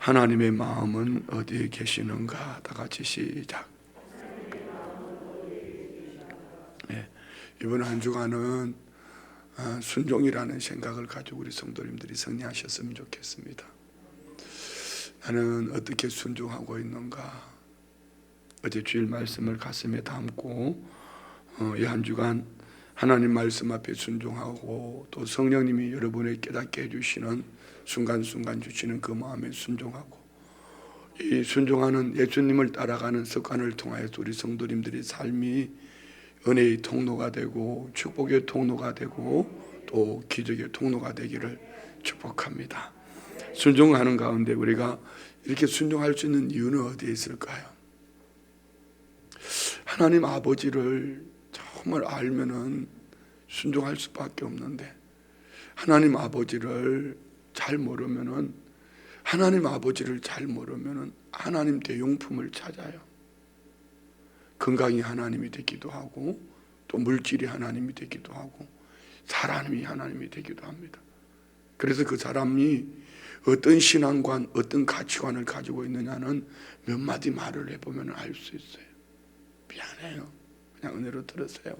하나님의 마음은 어디에 계시는가? 다 같이 시작. 네, 이번 한 주간은 순종이라는 생각을 가지고 우리 성도님들이 승리하셨으면 좋겠습니다. 나는 어떻게 순종하고 있는가? 어제 주일 말씀을 가슴에 담고 이 한 주간 하나님 말씀 앞에 순종하고 또 성령님이 여러분을 깨닫게 해주시는 순간순간 주시는 그 마음에 순종하고, 이 순종하는 예수님을 따라가는 습관을 통하여서 우리 성도님들의 삶이 은혜의 통로가 되고 축복의 통로가 되고 또 기적의 통로가 되기를 축복합니다. 순종하는 가운데 우리가 이렇게 순종할 수 있는 이유는 어디에 있을까요? 하나님 아버지를 정말 알면은 순종할 수밖에 없는데, 하나님 아버지를 잘 모르면은 하나님 대용품을 찾아요. 건강이 하나님이 되기도 하고 또 물질이 하나님이 되기도 하고 사람이 하나님이 되기도 합니다. 그래서 그 사람이 어떤 신앙관, 어떤 가치관을 가지고 있느냐는 몇 마디 말을 해보면 알 수 있어요. 미안해요, 그냥 은혜로 들으세요.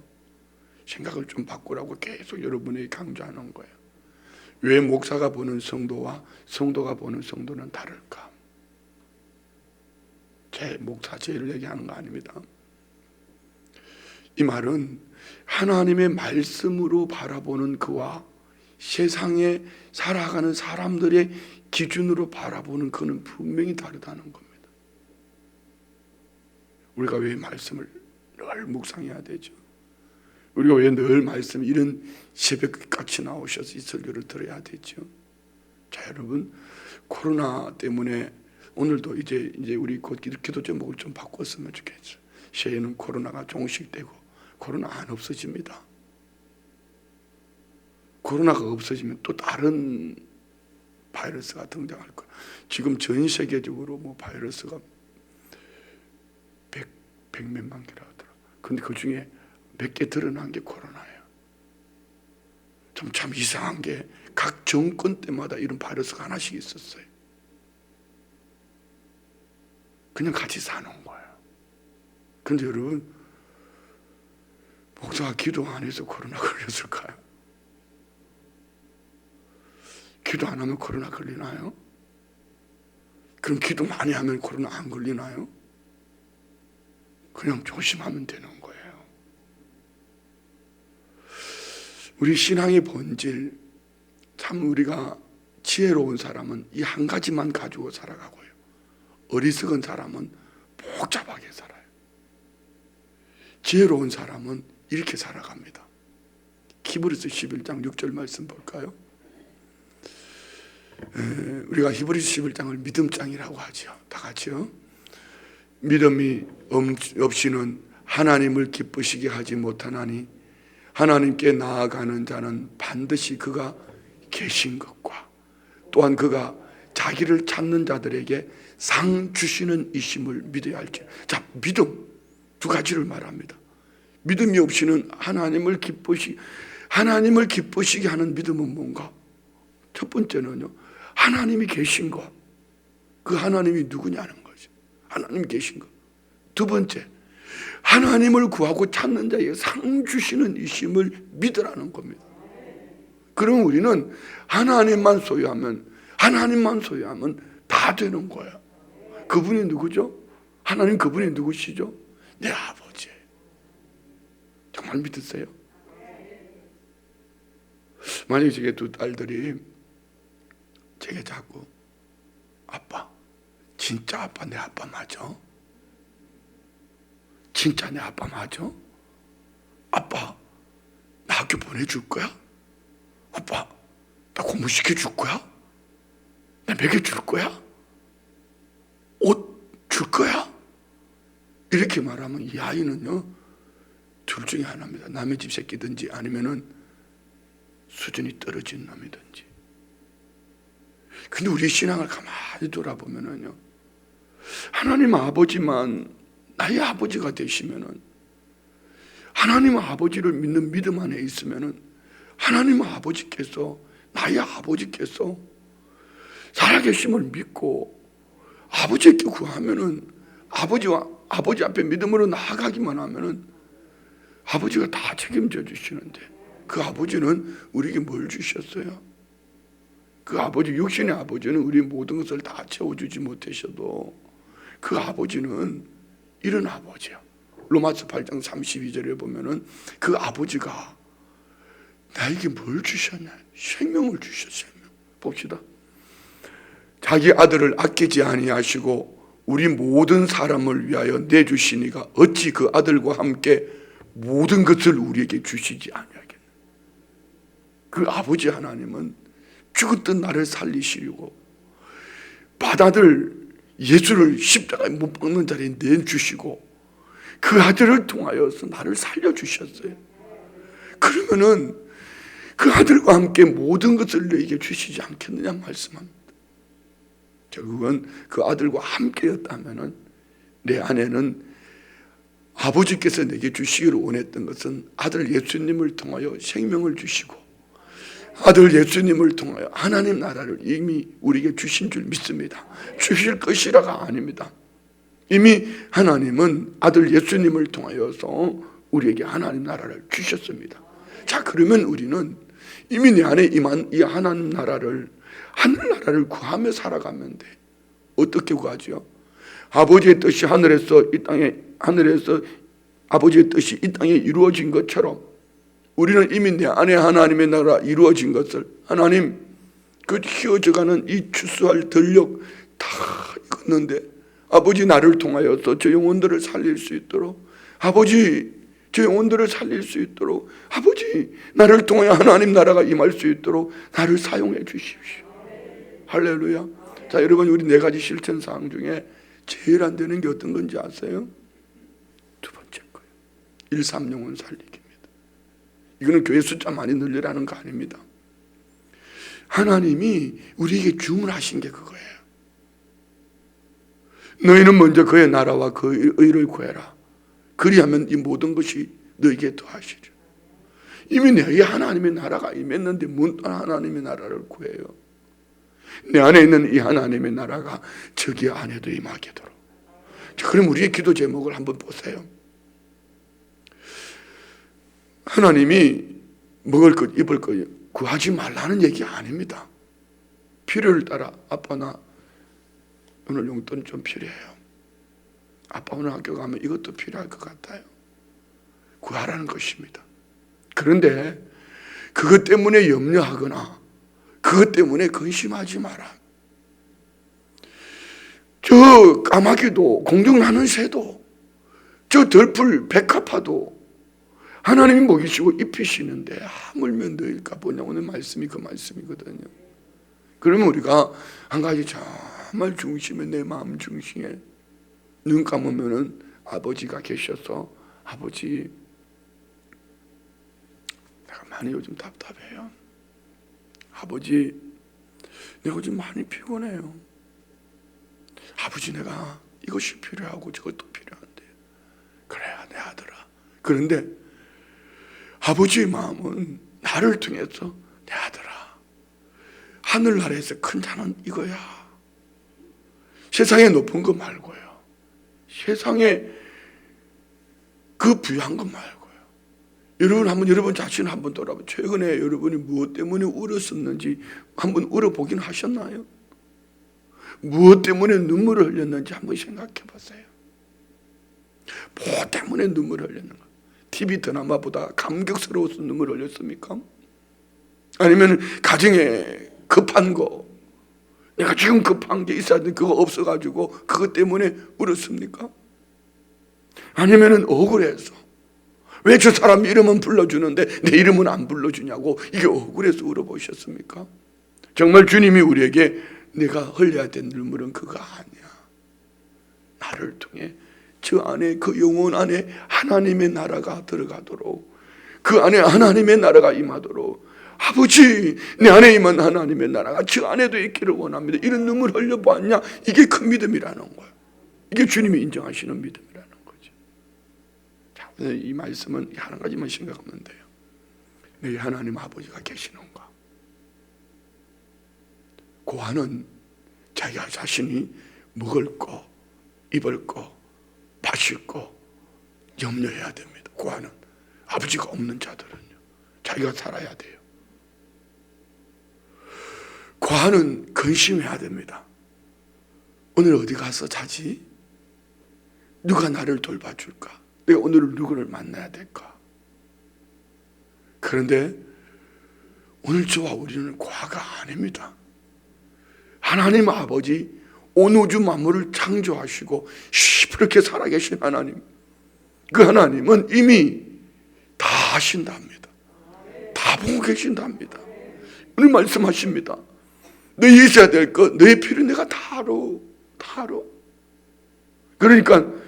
생각을 좀 바꾸라고 계속 여러분에게 강조하는 거예요. 왜 목사가 보는 성도와 성도가 보는 성도는 다를까? 제 목사제를 얘기하는 거 아닙니다. 이 말은 하나님의 말씀으로 바라보는 그와 세상에 살아가는 사람들의 기준으로 바라보는 그는 분명히 다르다는 겁니다. 우리가 왜 말씀을 늘 묵상해야 되죠? 우리가 왜 늘 말씀, 이런 새벽같이 나오셔서 이 설교를 들어야 되죠? 자, 여러분, 코로나 때문에 오늘도 이제 우리 곧 기도 제목을 좀 바꿨으면 좋겠어요. 새해는 코로나가 종식되고 코로나 안 없어집니다. 코로나가 없어지면 또 다른 바이러스가 등장할 거예요. 지금 전 세계적으로 뭐 바이러스가 100몇만 개라 하더라고요. 근데 그 중에 몇 개 드러난 게 코로나예요. 참 이상한 게 각 정권 때마다 이런 바이러스가 하나씩 있었어요. 그냥 같이 사는 거예요. 그런데 여러분, 목사가 기도 안 해서 코로나 걸렸을까요? 기도 안 하면 코로나 걸리나요? 그럼 기도 많이 하면 코로나 안 걸리나요? 그냥 조심하면 되는 거예요. 우리 신앙의 본질, 참 우리가 지혜로운 사람은 이 한 가지만 가지고 살아가고요, 어리석은 사람은 복잡하게 살아요. 지혜로운 사람은 이렇게 살아갑니다. 히브리서 11장 6절 말씀 볼까요? 우리가 히브리서 11장을 믿음장이라고 하죠. 다 같이요. 믿음이 없이는 하나님을 기쁘시게 하지 못하나니 하나님께 나아가는 자는 반드시 그가 계신 것과 또한 그가 자기를 찾는 자들에게 상 주시는 이심을 믿어야 할지. 자, 믿음 두 가지를 말합니다. 믿음이 없이는 하나님을 기쁘시게 하는 믿음은 뭔가? 첫 번째는요, 하나님이 계신 것, 그 하나님이 누구냐는 거죠. 하나님이 계신 것. 두 번째, 하나님을 구하고 찾는 자에게 상 주시는 이심을 믿으라는 겁니다. 그럼 우리는 하나님만 소유하면 다 되는 거예요. 그분이 누구죠? 하나님, 그분이 누구시죠? 내 아버지. 정말 믿으세요? 만약에 제게 두 딸들이 제게 자꾸 아빠, 진짜 아빠 내 아빠 맞아? 진짜 내 아빠 맞아? 아빠, 나 학교 보내줄 거야? 아빠, 나 공부시켜줄 거야? 나 먹여줄 거야? 옷 줄 거야? 이렇게 말하면 이 아이는요, 둘 중에 하나입니다. 남의 집 새끼든지 아니면은 수준이 떨어진 놈이든지. 근데 우리 신앙을 가만히 돌아보면은요, 하나님 아버지만 나의 아버지가 되시면은, 하나님 아버지를 믿는 믿음 안에 있으면은 하나님 아버지께서, 나의 아버지께서 살아계심을 믿고 아버지께 구하면은, 아버지 앞에 믿음으로 나아가기만 하면은 아버지가 다 책임져 주시는데, 그 아버지는 우리에게 뭘 주셨어요? 그 아버지, 육신의 아버지는 우리 모든 것을 다 채워주지 못하셔도 그 아버지는 이런 아버지야. 로마서 8장 32절에 보면은 그 아버지가 나에게 뭘 주셨냐? 생명을 주셨어요. 생명. 봅시다. 자기 아들을 아끼지 아니하시고 우리 모든 사람을 위하여 내주시니가 어찌 그 아들과 함께 모든 것을 우리에게 주시지 아니하겠나. 그 아버지 하나님은 죽었던 나를 살리시려고 바다들 예수를 십자가에 못 박는 자리에 내주시고 그 아들을 통하여서 나를 살려주셨어요. 그러면은 그 아들과 함께 모든 것을 너에게 주시지 않겠느냐 말씀합니다. 결국은 그 아들과 함께였다면은 내 안에는 아버지께서 내게 주시기를 원했던 것은 아들 예수님을 통하여 생명을 주시고 아들 예수님을 통하여 하나님 나라를 이미 우리에게 주신 줄 믿습니다. 주실 것이라가 아닙니다. 이미 하나님은 아들 예수님을 통하여서 우리에게 하나님 나라를 주셨습니다. 자, 그러면 우리는 이미 내 안에 임한 이 하나님 나라를, 하늘나라를 구하며 살아가면 돼. 어떻게 구하죠? 아버지의 뜻이 하늘에서 이 땅에, 하늘에서 아버지의 뜻이 이 땅에 이루어진 것처럼 우리는 이미 내 안에 하나님의 나라 이루어진 것을, 하나님 그 휘어져가는 이 추수할 덜력 다 익었는데 아버지 나를 통하여서 저 영혼들을 살릴 수 있도록, 아버지 저 영혼들을 살릴 수 있도록, 아버지 나를 통하여 하나님 나라가 임할 수 있도록 나를 사용해 주십시오. 할렐루야. 자, 여러분, 우리 네 가지 실천 사항 중에 제일 안 되는 게 어떤 건지 아세요? 두 번째 거예요. 1, 3 영혼 살리기입니다. 이거는 교회 숫자 많이 늘리라는 거 아닙니다. 하나님이 우리에게 주문하신 게 그거예요. 너희는 먼저 그의 나라와 그 의를 구해라. 그리하면 이 모든 것이 너에게 더하시리라. 이미 너희 하나님의 나라가 임했는데 문 하나님의 나라를 구해요. 내 안에 있는 이 하나님의 나라가 저기 안에도 임하게 도록. 그럼 우리의 기도 제목을 한번 보세요. 하나님이 먹을 것, 입을 것 구하지 말라는 얘기 아닙니다. 필요를 따라, 아빠 나 오늘 용돈 좀 필요해요. 아빠 오늘 학교 가면 이것도 필요할 것 같아요. 구하라는 것입니다. 그런데 그것 때문에 염려하거나 그것 때문에 근심하지 마라. 저 까마귀도, 공중나는 새도, 저 덜풀 백합화도 하나님이 먹이시고 입히시는데 하물며 너일까 보냐. 오늘 말씀이 그 말씀이거든요. 그러면 우리가 한 가지 정말 중심에, 내 마음 중심에 눈 감으면은 아버지가 계셔서, 아버지 내가 많이 요즘 답답해요. 아버지 내가 요즘 많이 피곤해요. 아버지 내가 이것이 필요하고 저것도 필요한데. 그래야 내 아들아. 그런데 아버지의 마음은 나를 통해서 내 아들아, 하늘나라에서 큰 자는 이거야. 세상에 높은 거 말고요. 세상에 그 부유한 것 말고요. 여러분 자신을 한번 돌아보세요. 최근에 여러분이 무엇 때문에 울었었는지 한번 울어보긴 하셨나요? 무엇 때문에 눈물을 흘렸는지 한번 생각해 보세요. 뭐 때문에 눈물을 흘렸는가? TV 드라마보다 감격스러워서 눈물을 흘렸습니까? 아니면 가정에 급한 거, 내가 지금 급한 게 있어야 되는데 그거 없어가지고 그것 때문에 울었습니까? 아니면 억울해서 왜 저 사람 이름은 불러주는데 내 이름은 안 불러주냐고 이게 억울해서 울어보셨습니까? 정말 주님이 우리에게 내가 흘려야 될 눈물은 그거 아니야. 나를 통해 저 안에, 그 영혼 안에 하나님의 나라가 들어가도록, 그 안에 하나님의 나라가 임하도록, 아버지 내 안에 임한 하나님의 나라가 저 안에도 있기를 원합니다. 이런 눈물 흘려보았냐? 이게 큰 믿음이라는 거예요. 이게 주님이 인정하시는 믿음이라는 거죠. 자, 이 말씀은 한 가지만 생각하면 돼요. 내 하나님 아버지가 계시는가? 고아는 자기가 자신이 먹을 거, 입을 거, 마실 거 염려해야 됩니다. 구하는 아버지가 없는 자들은요, 자기가 살아야 돼요. 구하는 근심해야 됩니다. 오늘 어디 가서 자지? 누가 나를 돌봐줄까? 내가 오늘 누구를 만나야 될까? 그런데 오늘 저와 우리는 과가 아닙니다. 하나님 아버지, 온 우주 만물을 창조하시고 시퍼렇게 살아계신 하나님, 그 하나님은 이미 다 하신답니다. 다 보고 계신답니다. 오늘 말씀하십니다. 너희 있어야 될 것, 너희 필요 내가 다 알아. 다 알아. 그러니까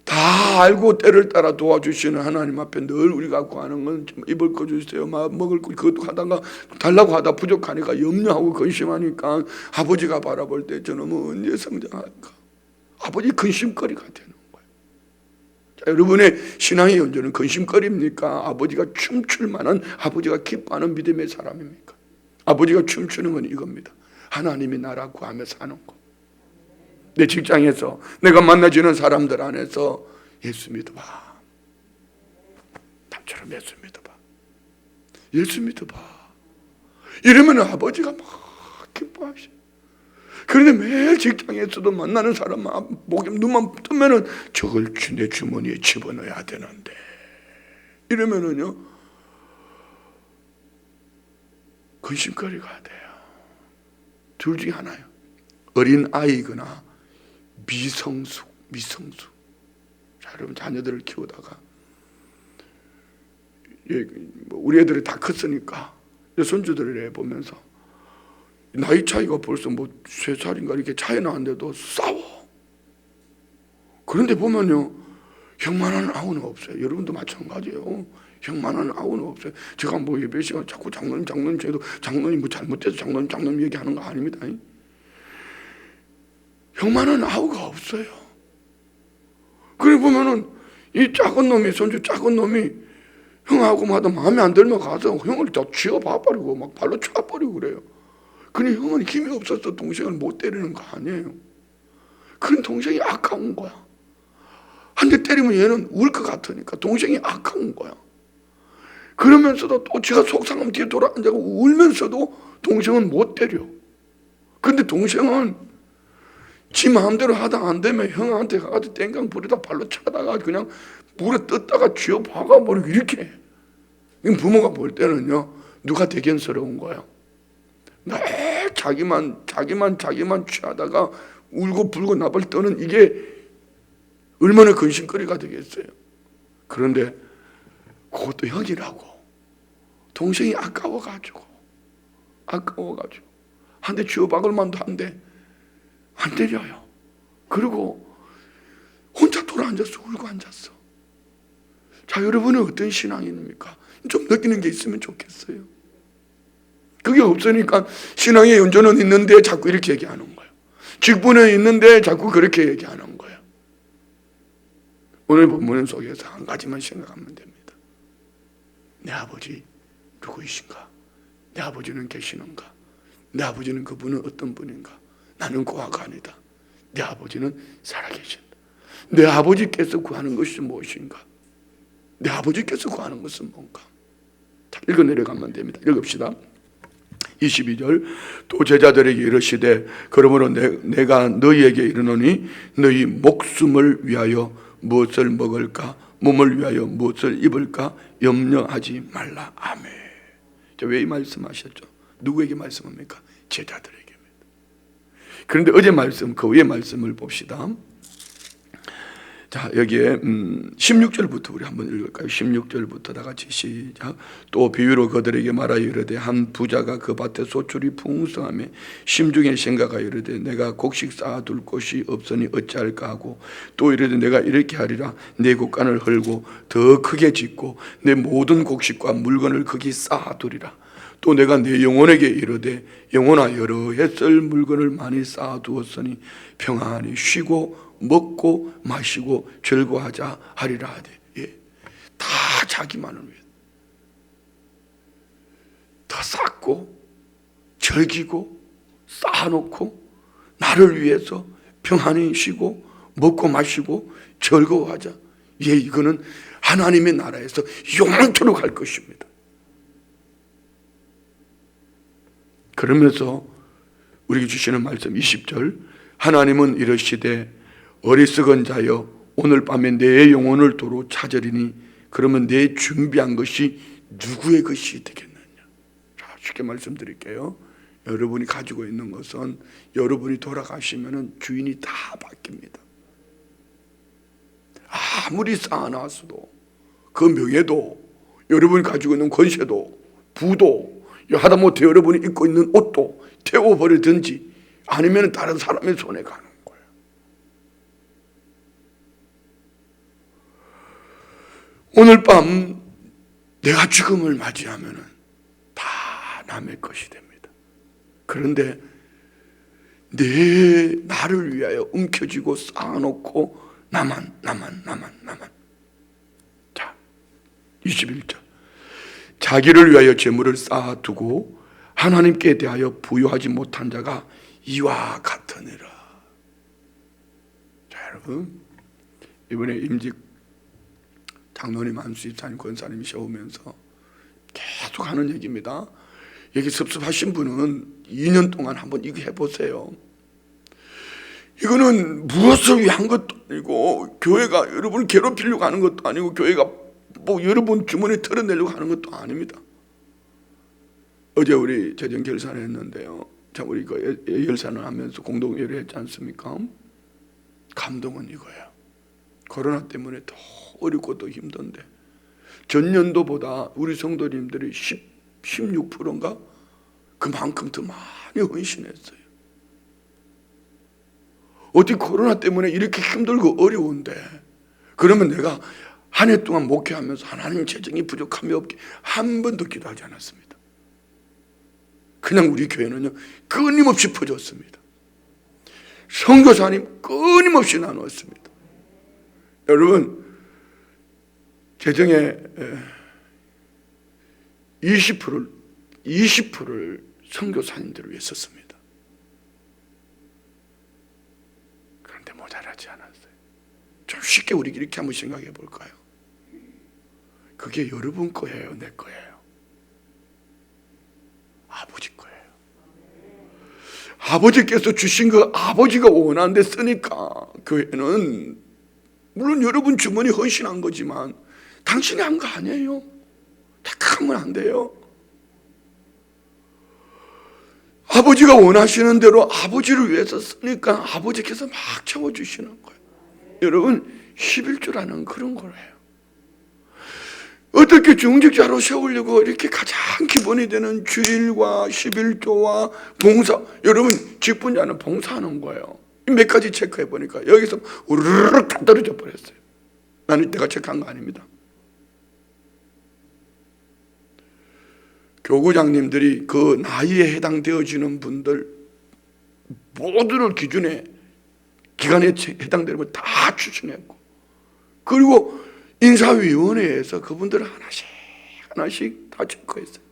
다 알고 때를 따라 도와주시는 하나님 앞에 늘 우리가 구하는 건 입을 거 주세요, 먹을 거, 그것도 하다가 달라고 하다 부족하니까 염려하고 근심하니까 아버지가 바라볼 때 저놈은 언제 성장할까? 아버지 근심거리가 되는 거예요. 자, 여러분의 신앙의 연주는 근심거리입니까? 아버지가 춤출 만한, 아버지가 기뻐하는 믿음의 사람입니까? 아버지가 춤추는 건 이겁니다. 하나님이 나라 구하며 사는 거. 내 직장에서, 내가 만나지는 사람들 안에서 예수 믿어봐. 나처럼 예수 믿어봐. 예수 믿어봐. 이러면 아버지가 막 기뻐하셔. 그런데 매일 직장에서도 만나는 사람만 목에 눈만 뜨면은 저걸 내 주머니에 집어넣어야 되는데, 이러면은요 근심거리가 돼요. 둘 중에 하나요. 어린 아이거나 미성숙. 자, 여러분 자녀들을 키우다가 우리 애들이 다 컸으니까 손주들을 보면서 나이 차이가 벌써 3살인가 이렇게 차이 나는데도 싸워. 그런데 보면요, 형만한 아우는 없어요. 여러분도 마찬가지예요. 형만한 아우는 없어요. 제가 예배 시간 자꾸 장로님 저도 장로님 잘못해서 장로님 얘기하는 거 아닙니다. 형만한 아우가 없어요. 그래 보면은 이 작은 놈이, 손주 작은 놈이 형하고 마다 마음에 안 들면 가서 형을 다 쥐어봐버리고 막 발로 쳐버리고 그래요. 근데 형은 힘이 없어서 동생을 못 때리는 거 아니에요. 그런 동생이 아까운 거야. 한 대 때리면 얘는 울 것 같으니까 동생이 아까운 거야. 그러면서도 또 지가 속상하면 뒤에 돌아앉아고 울면서도 동생은 못 때려. 근데 동생은 지 마음대로 하다 안 되면 형한테 가서 땡강 부리다 발로 차다가 그냥 물에 뜯다가 쥐어 박아버리고 이렇게 해. 부모가 볼 때는요, 누가 대견스러운 거야. 늘 자기만 취하다가 울고 불고 나발 떠는 이게 얼마나 근심거리가 되겠어요. 그런데 그것도 형이라고 동생이 아까워가지고 한 대 쥐어 박을 만도 한데 안 때려요. 그리고 혼자 돌아앉아서 울고 앉았어. 자, 여러분은 어떤 신앙입니까? 좀 느끼는 게 있으면 좋겠어요. 그게 없으니까 신앙의 연조는 있는데 자꾸 이렇게 얘기하는 거예요. 직분은 있는데 자꾸 그렇게 얘기하는 거예요. 오늘 본문 속에서 한 가지만 생각하면 됩니다. 내 아버지 누구이신가? 내 아버지는 계시는가? 내 아버지는 그분은 어떤 분인가? 나는 고아가 아니다. 내 아버지는 살아계신다. 내 아버지께서 구하는 것이 무엇인가? 내 아버지께서 구하는 것은 뭔가? 자, 읽어 내려가면 됩니다. 읽읍시다. 22절. 또 제자들에게 이르시되 그러므로 내가 너희에게 이르노니 너희 목숨을 위하여 무엇을 먹을까? 몸을 위하여 무엇을 입을까? 염려하지 말라. 아멘. 왜 이 말씀하셨죠? 누구에게 말씀합니까? 제자들에게. 그런데 어제 말씀, 그 위에 말씀을 봅시다. 자, 여기에 16절부터 우리 한번 읽을까요? 16절부터 다 같이 시작. 또 비유로 그들에게 말하여 이르되 한 부자가 그 밭에 소출이 풍성하며 심중에 생각하여 이르되 내가 곡식 쌓아둘 곳이 없으니 어찌할까 하고 또 이르되 내가 이렇게 하리라. 내 곡간을 헐고 더 크게 짓고 내 모든 곡식과 물건을 거기 쌓아두리라. 또 내가 내 영혼에게 이르되 영혼아 여러 해 쓸 물건을 많이 쌓아두었으니 평안히 쉬고 먹고 마시고 즐거워하자 하리라 하되. 예. 다 자기만을 위해 더 쌓고 즐기고 쌓아놓고 나를 위해서 평안히 쉬고 먹고 마시고 즐거워하자. 예, 이거는 하나님의 나라에서 영원토록 할 것입니다. 그러면서 우리에게 주시는 말씀 20절, 하나님은 이르시되 어리석은 자여 오늘 밤에 내 영혼을 도로 찾으리니 그러면 내 준비한 것이 누구의 것이 되겠느냐. 자, 쉽게 말씀드릴게요. 여러분이 가지고 있는 것은 여러분이 돌아가시면 주인이 다 바뀝니다. 아무리 쌓아놨어도 그 명예도, 여러분이 가지고 있는 권세도, 부도, 하다못해 여러분이 입고 있는 옷도 태워버리든지 아니면 다른 사람의 손에 가는 거예요. 오늘 밤 내가 죽음을 맞이하면 다 남의 것이 됩니다. 그런데 나를 위하여 움켜쥐고 쌓아놓고 나만. 자, 21절. 자기를 위하여 재물을 쌓아두고 하나님께 대하여 부여하지 못한 자가 이와 같으니라. 자, 여러분, 이번에 임직 장로님, 안수집사님, 권사님이 오면서 계속 하는 얘기입니다. 여기 섭섭하신 분은 2년 동안 한번 이거 해보세요. 이거는 무엇을 위한 것도 아니고, 교회가 여러분을 괴롭히려고 하는 것도 아니고, 교회가 뭐 여러분 주머니에 털어내려고 하는 것도 아닙니다. 어제 우리 재정 결산을 했는데요. 참 우리 그 예결산을 하면서 공동 예배했지 않습니까? 감동은 이거예요. 코로나 때문에 더 어렵고 더 힘든데 전년도보다 우리 성도님들이 16%인가? 그만큼 더 많이 헌신했어요. 어디 코로나 때문에 이렇게 힘들고 어려운데, 그러면 내가 한 해 동안 목회하면서 하나님 재정이 부족함이 없게 한 번도 기도하지 않았습니다. 그냥 우리 교회는요 끊임없이 퍼줬습니다. 선교사님 끊임없이 나누었습니다. 여러분, 재정의 20%를 선교사님들을 위해 썼습니다. 그런데 모자라지 않았어요. 좀 쉽게 우리 이렇게 한번 생각해 볼까요? 그게 여러분 거예요, 내 거예요? 아버지 거예요. 아버지께서 주신 거 아버지가 원하는데 쓰니까 교회는 물론 여러분 주머니 헌신한 거지만 당신이 한 거 아니에요. 착각하면 안 돼요. 아버지가 원하시는 대로 아버지를 위해서 쓰니까 아버지께서 막 채워주시는 거예요. 여러분, 11조라는 그런 거예요. 어떻게 중직자로 세우려고 이렇게 가장 기본이 되는 주일과 11조와 봉사, 여러분 직분자는 봉사하는 거예요. 몇 가지 체크해 보니까 여기서 우르르 다 떨어져 버렸어요. 나는 내가 체크한 거 아닙니다. 교구장님들이 그 나이에 해당되어지는 분들 모두를 기준에 기간에 해당되는 걸 다 추천했고, 그리고 인사위원회에서 그분들을 하나씩 다 체크했어요.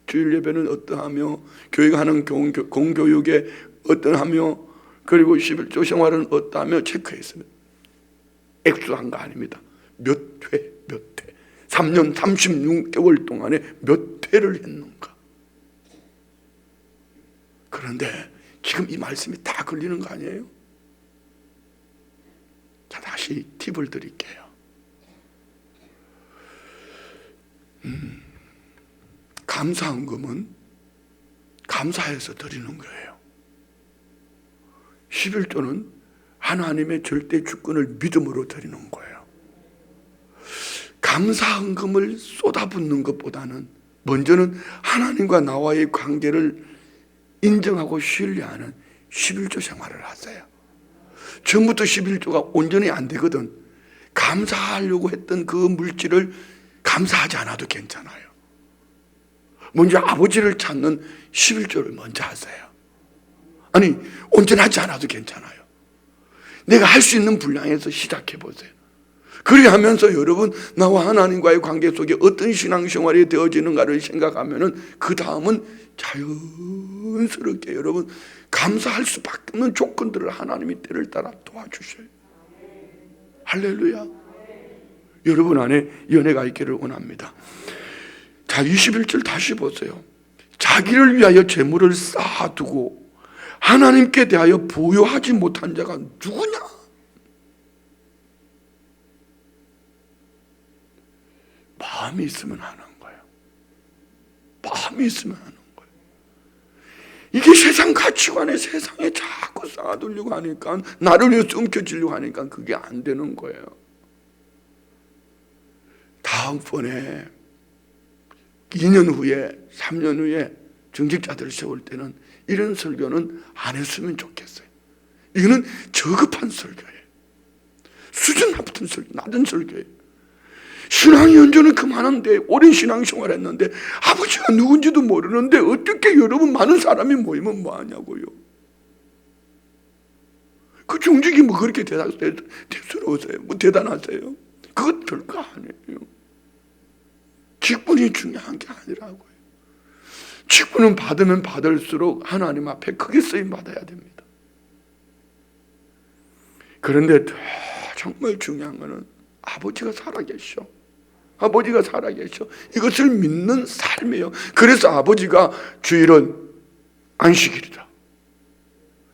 주일 예배는 어떠하며, 교회가 하는 공교육에 어떠하며, 그리고 11조 생활은 어떠하며 체크했습니다. 액수한 거 아닙니다. 몇 회. 3년 36개월 동안에 몇 회를 했는가. 그런데 지금 이 말씀이 다 걸리는 거 아니에요? 자, 다시 팁을 드릴게요. 감사헌금은 감사해서 드리는 거예요. 11조는 하나님의 절대 주권을 믿음으로 드리는 거예요. 감사헌금을 쏟아붓는 것보다는 먼저는 하나님과 나와의 관계를 인정하고 신뢰하는 11조 생활을 하세요. 처음부터 11조가 온전히 안 되거든. 감사하려고 했던 그 물질을 감사하지 않아도 괜찮아요. 먼저 아버지를 찾는 11조를 먼저 하세요. 아니, 온전하지 않아도 괜찮아요. 내가 할 수 있는 분량에서 시작해 보세요. 그리 하면서 여러분, 나와 하나님과의 관계 속에 어떤 신앙생활이 되어지는가를 생각하면은 그 다음은 자연스럽게 여러분 감사할 수밖에 없는 조건들을 하나님이 때를 따라 도와주셔요. 할렐루야. 여러분 안에 연애가 있기를 원합니다. 자, 21절 다시 보세요. 자기를 위하여 재물을 쌓아두고 하나님께 대하여 부여하지 못한 자가 누구냐? 마음이 있으면 하는 거예요. 마음이 있으면 하는 거예요. 이게 세상 가치관에 세상에 자꾸 쌓아두려고 하니까, 나를 위해서 움켜쥐려고 하니까 그게 안 되는 거예요. 다음번에 2년 후에 3년 후에 정직자들을 세울 때는 이런 설교는 안 했으면 좋겠어요. 이거는 저급한 설교예요. 수준 높은 설교, 낮은 설교예요. 신앙 연조는 그만한데 오랜 신앙생활 했는데 아버지가 누군지도 모르는데 어떻게 여러분 많은 사람이 모이면 뭐하냐고요. 그 정직이 뭐 그렇게 대수로우세요? 뭐 대단하세요? 그것 별거 아니에요. 직분이 중요한 게 아니라고요. 직분은 받으면 받을수록 하나님 앞에 크게 쓰임 받아야 됩니다. 그런데 정말 중요한 것은 아버지가 살아계셔. 아버지가 살아계셔. 이것을 믿는 삶이에요. 그래서 아버지가 주일은 안식일이다,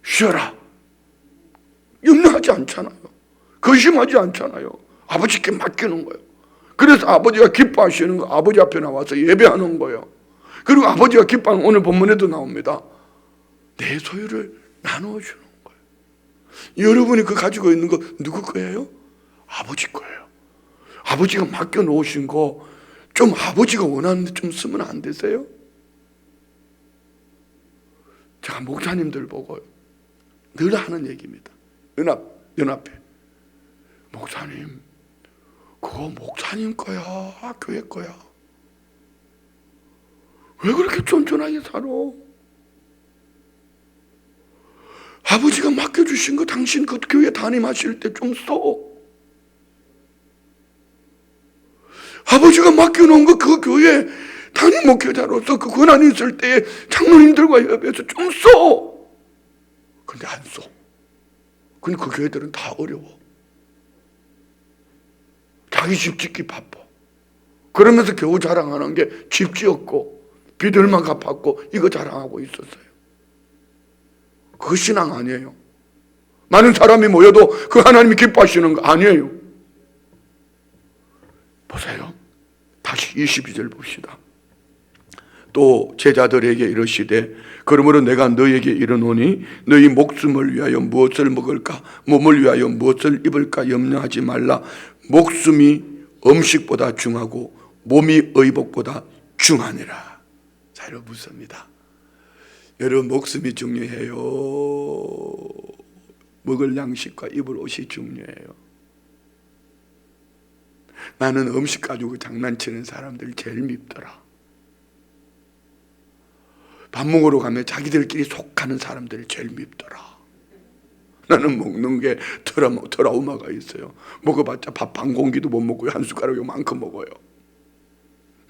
쉬어라, 염려하지 않잖아요. 거심하지 않잖아요. 아버지께 맡기는 거예요. 그래서 아버지가 기뻐하시는 거, 아버지 앞에 나와서 예배하는 거예요. 그리고 아버지가 기뻐하는, 오늘 본문에도 나옵니다. 내 소유를 나누어 주는 거예요. 여러분이 그 가지고 있는 거 누구 거예요? 아버지 거예요. 아버지가 맡겨 놓으신 거 좀 아버지가 원하는데 좀 쓰면 안 되세요? 제가 목사님들 보고 늘 하는 얘기입니다. 연합회. 목사님, 그거 목사님 거야, 교회 거야. 왜 그렇게 쫀쫀하게 살아? 아버지가 맡겨주신 거 당신 그 교회 담임하실 때 좀 써. 아버지가 맡겨놓은 거 그 교회 담임 목회자로서 그 권한이 있을 때 장로님들과 협의해서 좀 써. 근데 안 써. 근데 그 교회들은 다 어려워. 자기 집 짓기 바빠. 그러면서 겨우 자랑하는 게 집 지었고 빚 얼마 갚았고 이거 자랑하고 있었어요. 그거 신앙 아니에요. 많은 사람이 모여도 그 하나님이 기뻐하시는 거 아니에요. 보세요. 다시 22절 봅시다. 또 제자들에게 이르시되 그러므로 내가 너에게 이르노니 너희 목숨을 위하여 무엇을 먹을까, 몸을 위하여 무엇을 입을까 염려하지 말라. 목숨이 음식보다 중하고 몸이 의복보다 중하니라. 자, 여러분 묻습니다. 여러분 목숨이 중요해요? 먹을 양식과 입을 옷이 중요해요? 나는 음식 가지고 장난치는 사람들 제일 밉더라. 밥 먹으러 가면 자기들끼리 속하는 사람들 제일 밉더라. 나는 먹는 게 트라우마가 있어요. 먹어봤자 밥 반 공기도 못 먹고요. 한 숟가락 요만큼 먹어요.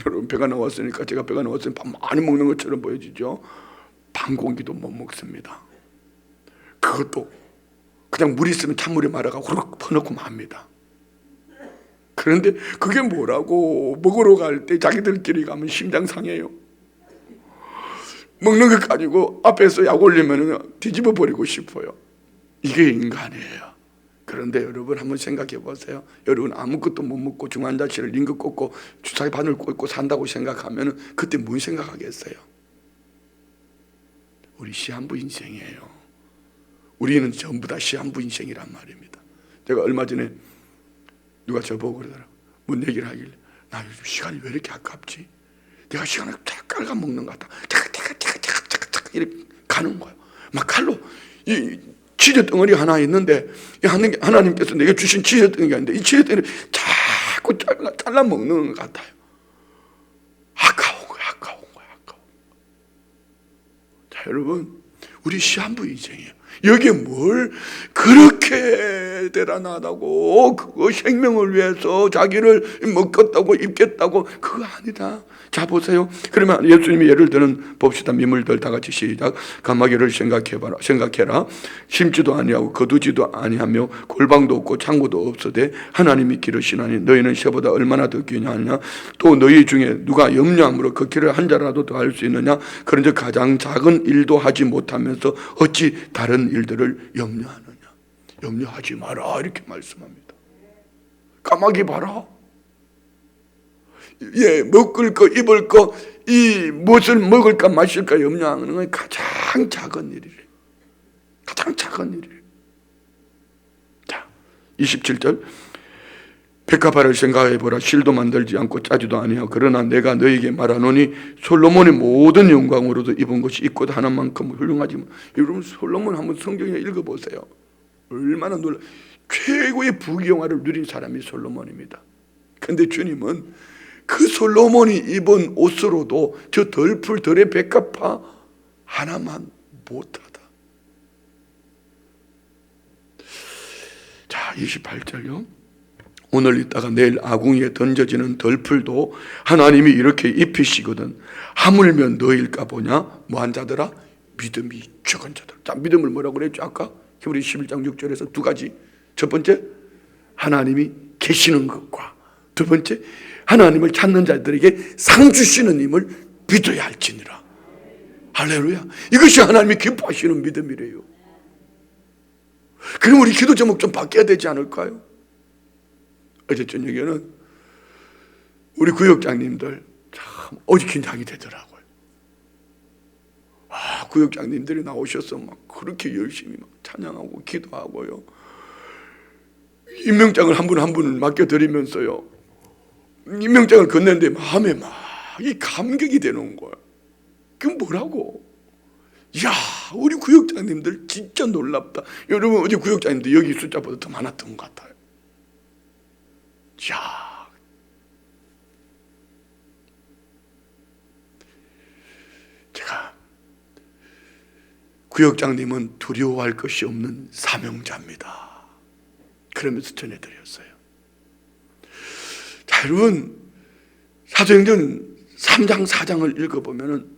여러분 배가 나왔으니까, 제가 배가 나왔으니 밥 많이 먹는 것처럼 보여지죠. 반 공기도 못 먹습니다. 그것도 그냥 물 있으면 찬물에 말아가 후루룩 퍼놓고 맙니다. 그런데 그게 뭐라고, 먹으러 갈 때 자기들끼리 가면 심장 상해요. 먹는 것 가지고 앞에서 약 올리면 뒤집어 버리고 싶어요. 이게 인간이에요. 그런데 여러분 한번 생각해 보세요. 여러분 아무것도 못 먹고 중환자실을 링거 꽂고 주사기 바늘 꽂고 산다고 생각하면 그때 뭔 생각하겠어요? 우리 시한부 인생이에요. 우리는 전부 다 시한부 인생이란 말입니다. 제가 얼마 전에 누가 저보고 그러더라고요. 뭔 얘기를 하길래, 나 요즘 시간이 왜 이렇게 아깝지? 내가 시간을 쫙 깔아먹는 것 같다. 차깍차깍차깍차깍 이렇게 가는 거예요. 막 칼로 이 치즈 덩어리 하나 있는데 하나님께서 내게 주신 치즈 덩어리가 있는데 이 치즈 덩어리 자꾸 잘라 먹는 것 같아요. 아까운 거야. 자, 여러분 우리 시한부 인생이에요. 여기에 뭘 그렇게 대단하다고, 그거 생명을 위해서 자기를 먹겠다고 입겠다고, 그거 아니다. 자, 보세요. 그러면 예수님이 예를 들은 봅시다. 미물들 다 같이 시작. 가마귀를 생각해라. 심지도 아니하고 거두지도 아니하며 골방도 없고 창고도 없으되 하나님이 기르시나니 너희는 새보다 얼마나 더 귀하냐. 또 너희 중에 누가 염려함으로 그 길을 한 자라도 더 할 수 있느냐. 그런즉 가장 작은 일도 하지 못하면서 어찌 다른 일들을 염려하느냐. 염려하지 마라, 이렇게 말씀합니다. 까마귀 봐라. 예, 먹을 거, 입을 거, 이 무엇을 먹을까 마실까 염려하는 건 가장 작은 일이래. 가장 작은 일이래. 자, 27절. 백합화를 생각해보라. 실도 만들지 않고 짜지도 아니하고 그러나 내가 너에게 말하노니 솔로몬의 모든 영광으로도 입은 것이 입고 하나만큼 훌륭하지만, 여러분 솔로몬 한번 성경에 읽어보세요. 얼마나 놀라. 최고의 부귀영화를 누린 사람이 솔로몬입니다. 근데 주님은 그 솔로몬이 입은 옷으로도 저 덜풀 백합화 하나만 못하다. 자, 28절요. 오늘 있다가 내일 아궁이에 던져지는 덜풀도 하나님이 이렇게 입히시거든. 하물며 너일까 보냐. 뭐한 자들아? 믿음이 적은 자들. 자, 믿음을 뭐라고 그랬죠 아까? 히브리 11장 6절에서 두 가지. 첫 번째, 하나님이 계시는 것과, 두 번째, 하나님을 찾는 자들에게 상 주시는 힘을 믿어야 할지니라. 할렐루야. 이것이 하나님이 기뻐하시는 믿음이래요. 그럼 우리 기도 제목 좀 바뀌어야 되지 않을까요? 어제 저녁에는 우리 구역장님들 참 어지긴장이 되더라고요. 구역장님들이 나오셔서 막 그렇게 열심히 막 찬양하고 기도하고요. 임명장을 한 분 한 분을 맡겨드리면서요. 임명장을 건네는데 마음에 막 이 감격이 되는 거예요. 그게 뭐라고? 이야, 우리 구역장님들 진짜 놀랍다. 여러분 어제 구역장님들 여기 숫자보다 더 많았던 것 같아요. 이야, 제가 구역장님은 두려워할 것이 없는 사명자입니다. 그러면서 전해드렸어요. 자, 여러분 사도행전 3장 4장을 읽어보면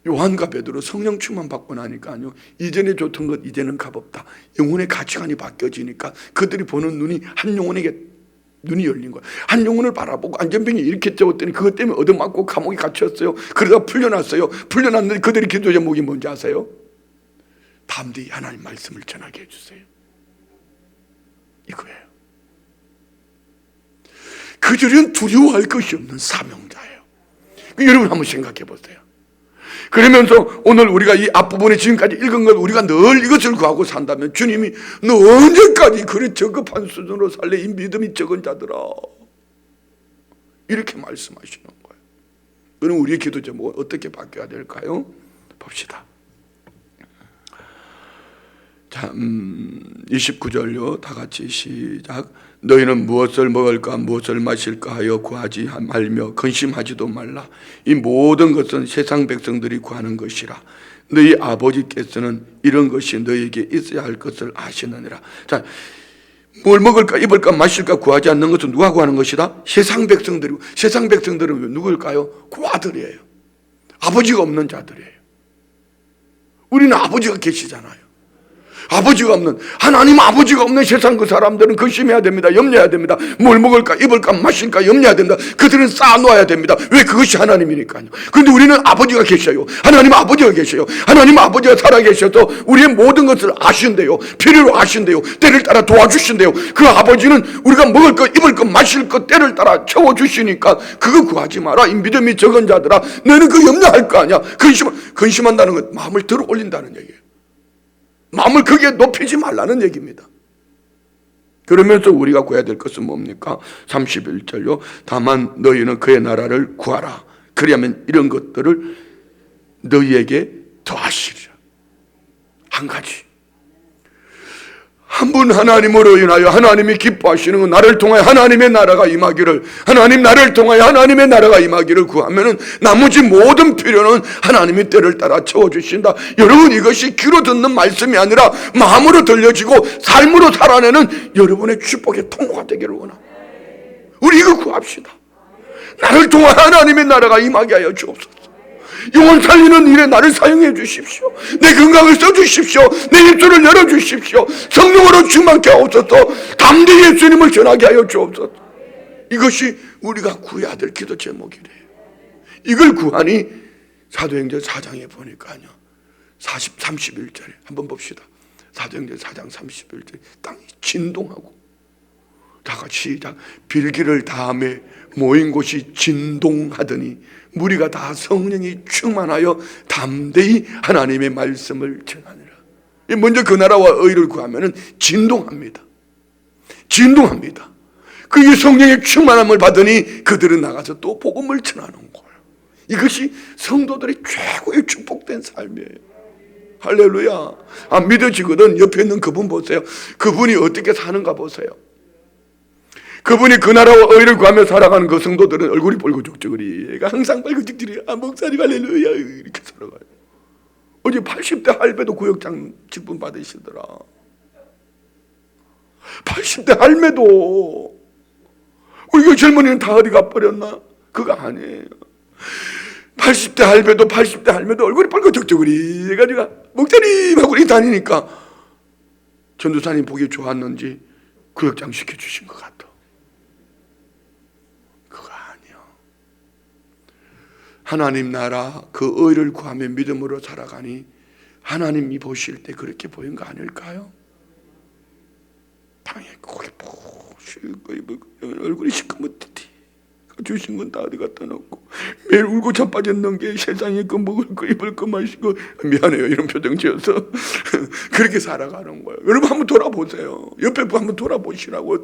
요한과 베드로 성령 충만 받고 나니까요, 이전에 좋던 것 이제는 값없다. 영혼의 가치관이 바뀌어지니까 그들이 보는 눈이 한 영혼에게 눈이 열린 거야. 한 영혼을 바라보고 안전병이 이렇게 째웠더니 그것 때문에 얻어맞고 감옥에 갇혔어요. 그러다 풀려났어요. 풀려났는데 그들이 기도 제목이 뭔지 아세요? 담대히 하나님 말씀을 전하게 해주세요. 이거예요. 그들은 두려워할 것이 없는 사명자예요. 여러분 한번 생각해 보세요. 그러면서 오늘 우리가 이 앞부분에 지금까지 읽은 것, 우리가 늘 이것을 구하고 산다면 주님이 너 언제까지 그래 저급한 수준으로 살래? 이 믿음이 적은 자들아, 이렇게 말씀하시는 거예요. 그럼 우리의 기도 제목은 어떻게 바뀌어야 될까요? 봅시다. 자, 29절요. 다 같이 시작. 너희는 무엇을 먹을까 무엇을 마실까 하여 구하지 말며 근심하지도 말라. 이 모든 것은 세상 백성들이 구하는 것이라. 너희 아버지께서는 이런 것이 너희에게 있어야 할 것을 아시느니라. 자, 뭘 먹을까 입을까 마실까 구하지 않는 것은 누가 구하는 것이다? 세상 백성들이고, 세상 백성들은 누구일까요? 그 아들이에요. 아버지가 없는 자들이에요. 우리는 아버지가 계시잖아요. 아버지가 없는, 하나님 아버지가 없는 세상 그 사람들은 근심해야 됩니다. 염려해야 됩니다. 뭘 먹을까 입을까 마실까 염려해야 된다. 그들은 쌓아놓아야 됩니다. 왜? 그것이 하나님이니까요. 그런데 우리는 아버지가 계셔요. 하나님 아버지가 계셔요. 하나님 아버지가 살아계셔서 우리의 모든 것을 아신대요. 필요로 아신대요. 때를 따라 도와주신대요. 그 아버지는 우리가 먹을 것 입을 것 마실 것 때를 따라 채워주시니까 그거 구하지 마라. 이 믿음이 적은 자들아, 너는 그 염려할 거 아니야. 근심한다는 건 마음을 들어 올린다는 얘기예요. 마음을 크게 높이지 말라는 얘기입니다. 그러면서 우리가 구해야 될 것은 뭡니까? 31절요. 다만 너희는 그의 나라를 구하라. 그리하면 이런 것들을 너희에게 더하시리라. 한 가지. 한 분 하나님으로 인하여 하나님이 기뻐하시는 건 나를 통하여 하나님의 나라가 임하기를, 하나님 나를 통하여 하나님의 나라가 임하기를 구하면은 나머지 모든 필요는 하나님의 때를 따라 채워주신다. 여러분, 이것이 귀로 듣는 말씀이 아니라 마음으로 들려지고 삶으로 살아내는 여러분의 축복의 통로가 되기를 원합니다. 우리 이거 구합시다. 나를 통하여 하나님의 나라가 임하게 하여 주옵소서. 영혼 살리는 일에 나를 사용해 주십시오. 내 건강을 써주십시오. 내 입술을 열어주십시오. 성령으로 충만케 하옵소서. 담대히 예수님을 전하게 하여 주옵소서. 이것이 우리가 구해야 될 기도 제목이래요. 이걸 구하니 사도행전 4장에 보니까요, 31절에 한번 봅시다. 사도행전 4장 31절에 땅이 진동하고, 다 같이 시작. 빌기를 다음에 모인 곳이 진동하더니 무리가 다 성령이 충만하여 담대히 하나님의 말씀을 전하니라. 먼저 그 나라와 의를 구하면은 진동합니다. 진동합니다. 그 성령의 충만함을 받으니 그들은 나가서 또 복음을 전하는 거예요. 이것이 성도들의 최고의 축복된 삶이에요. 할렐루야. 안 믿어지거든. 옆에 있는 그분 보세요. 그분이 어떻게 사는가 보세요. 그분이 그 나라와 의를 구하며 살아가는 그 성도들은 얼굴이 뻘겋적거리, 항상 빨개지들이 목사님 할렐루야 이렇게 살아가요. 어제 80대 할배도 구역장 직분 받으시더라. 80대 할매도. 우리 젊은이는 다 어디 가버렸나? 그거 아니에요. 80대 할매도 얼굴이 뻘겋적거리 해가지고 목사님 하고 우리 다니니까 전도사님 보기 좋았는지 구역장 시켜주신 것 같아. 하나님 나라 그 의를 구하며 믿음으로 살아가니 하나님이 보실 때 그렇게 보인 거 아닐까요? 방에 고개 보시고 얼굴이 시커멓듯이 주신 건 다 어디 갖다 놓고 매일 울고 자빠졌는 게 세상에 그 먹을 거 입을 거 마시고 미안해요 이런 표정 지어서 그렇게 살아가는 거예요. 여러분 한번 돌아보세요. 옆에 분 한번 돌아보시라고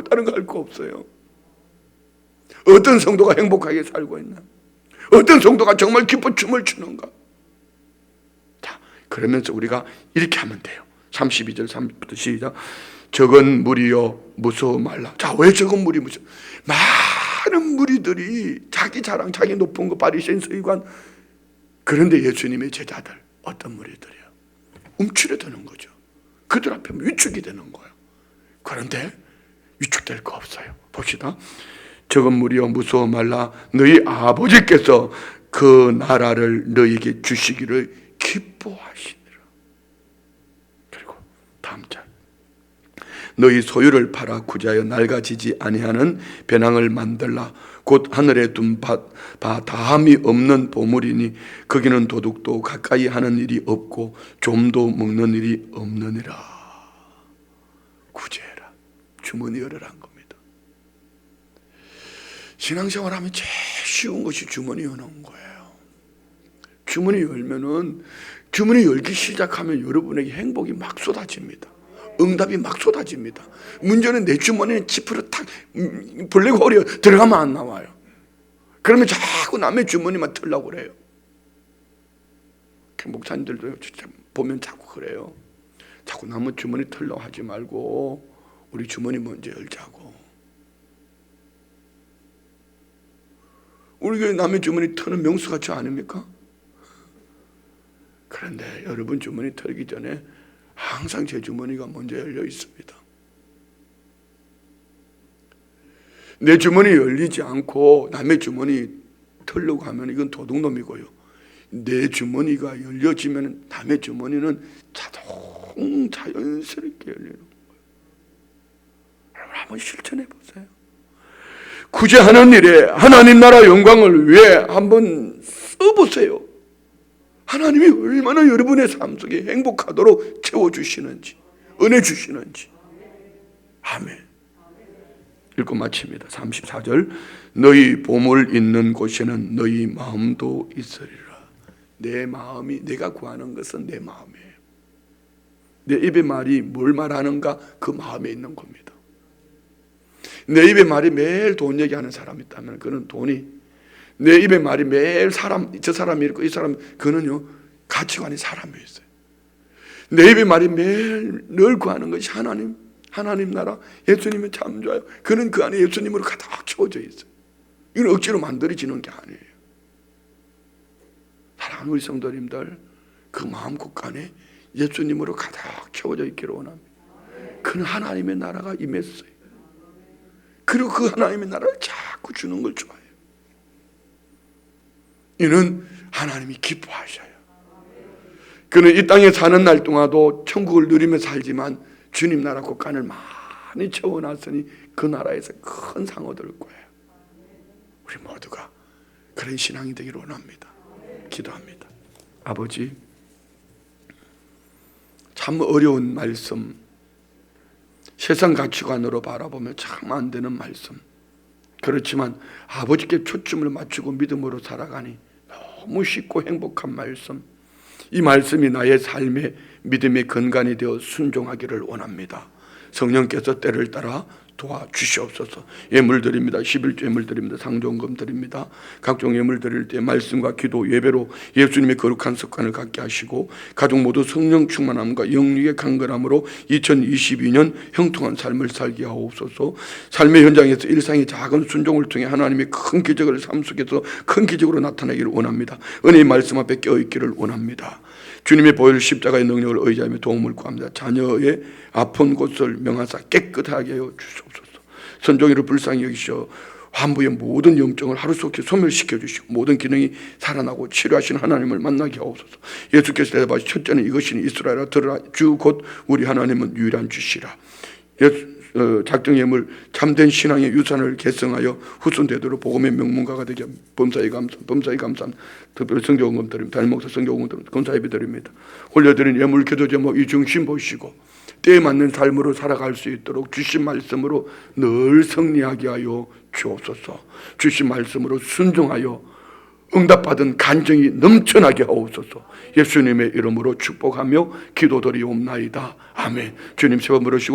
다른 거 할 거 없어요. 어떤 성도가 행복하게 살고 있나? 어떤 성도가 정말 기뻐 춤을 추는가? 자, 그러면서 우리가 이렇게 하면 돼요. 32절 3부터 시작. 적은 무리여 무서워 말라. 자, 왜 적은 무리 무서워? 많은 무리들이 자기 자랑, 자기 높은 거, 바리새인 서기관. 그런데 예수님의 제자들 어떤 무리들이요? 움츠려드는 거죠. 그들 앞에 위축이 되는 거예요. 그런데 위축될 거 없어요. 봅시다. 적은 무리여 무서워 말라. 너희 아버지께서 그 나라를 너희에게 주시기를 기뻐하시니라. 그리고 다음 절. 너희 소유를 팔아 구자여 낡아지지 아니하는 배낭을 만들라. 곧 하늘에 둔 바 다함이 없는 보물이니 거기는 도둑도 가까이 하는 일이 없고 좀도 먹는 일이 없느니라. 구제해라. 주머니 열어라 한 겁니다. 신앙생활하면 제일 쉬운 것이 주머니 여는 거예요. 주머니 열면은, 주머니 열기 시작하면 여러분에게 행복이 막 쏟아집니다. 응답이 막 쏟아집니다. 문제는 내 주머니에 지푸를 탁 벌레가 어려 들어가면 안 나와요. 그러면 자꾸 남의 주머니만 털려고 그래요. 목사님들도 보면 자꾸 그래요. 자꾸 남의 주머니 털려고 하지 말고 우리 주머니 먼저 열자고. 우리 교회 남의 주머니 터는 명수같이 아닙니까? 그런데 여러분 주머니 털기 전에 항상 제 주머니가 먼저 열려 있습니다. 내 주머니 열리지 않고 남의 주머니 털려고 하면 이건 도둑놈이고요. 내 주머니가 열려지면 남의 주머니는 자연스럽게 열리는 거예요. 여러분 한번 실천해 보세요. 구제하는 일에 하나님 나라 영광을 위해 한번 써보세요. 하나님이 얼마나 여러분의 삶 속에 행복하도록 채워주시는지, 은혜 주시는지. 아멘. 읽고 마칩니다. 34절. 너희 보물 있는 곳에는 너희 마음도 있으리라. 내 마음이, 내가 구하는 것은 내 마음이에요. 내 입의 말이 뭘 말하는가? 그 마음에 있는 겁니다. 내 입의 말이 매일 돈 얘기하는 사람이 있다면 그는 돈이, 내 입의 말이 매일 사람, 저 사람이 있고 이 사람, 그는요 가치관이 사람에 있어요. 내 입의 말이 매일 늘 구하는 것이 하나님 나라, 예수님은 참 좋아요. 그는 그 안에 예수님으로 가득 채워져 있어요. 이건 억지로 만들어지는 게 아니에요. 사랑하는 우리 성도님들, 그 마음 곳간에 예수님으로 가득 채워져 있기를 원합니다. 그는 하나님의 나라가 임했어요. 그리고 그 하나님의 나라를 자꾸 주는 걸 좋아해요. 이는 하나님이 기뻐하셔요. 그는 이 땅에 사는 날 동안도 천국을 누리며 살지만 주님 나라 곳간을 많이 채워놨으니 그 나라에서 큰 상 얻을 거예요. 우리 모두가 그런 신앙이 되기를 원합니다. 기도합니다. 아버지, 참 어려운 말씀, 세상 가치관으로 바라보면 참 안 되는 말씀, 그렇지만 아버지께 초점을 맞추고 믿음으로 살아가니 너무 쉽고 행복한 말씀, 이 말씀이 나의 삶의 믿음의 근간이 되어 순종하기를 원합니다. 성령께서 때를 따라 도와주시옵소서. 예물 드립니다. 11조 예물 드립니다. 상종금 드립니다. 각종 예물 드릴 때 말씀과 기도, 예배로 예수님의 거룩한 습관을 갖게 하시고 가족 모두 성령 충만함과 영육의 강건함으로 2022년 형통한 삶을 살게 하옵소서. 삶의 현장에서 일상의 작은 순종을 통해 하나님의 큰 기적을 삶 속에서 큰 기적으로 나타나기를 원합니다. 은혜의 말씀 앞에 껴있기를 원합니다. 주님의 보혈 십자가의 능력을 의지하며 도움을 구합니다. 자녀의 아픈 곳을 명하사 깨끗하게 하여 주시옵소서. 선종이를 불쌍히 여기시어 환부의 모든 염증을 하루속히 소멸시켜 주시고 모든 기능이 살아나고 치료하신 하나님을 만나게 하옵소서. 예수께서 대답하시 첫째는 이것이니 이스라엘아 들으라. 주 곧 우리 하나님은 유일한 주시라. 작정예물 참된 신앙의 유산을 계승하여 후손되도록 복음의 명문가가 되게 범사에 감사함. 특별히 성경금 드립니다. 달목사 성경금 드립니다. 감사예배 드립니다. 올려드린 예물 기도 제목 이 중심 보시고 때에 맞는 삶으로 살아갈 수 있도록 주신 말씀으로 늘 승리하게 하여 주옵소서. 주신 말씀으로 순종하여 응답받은 간증이 넘쳐나게 하옵소서. 예수님의 이름으로 축복하며 기도드리옵나이다. 아멘. 주님 세번 부르시고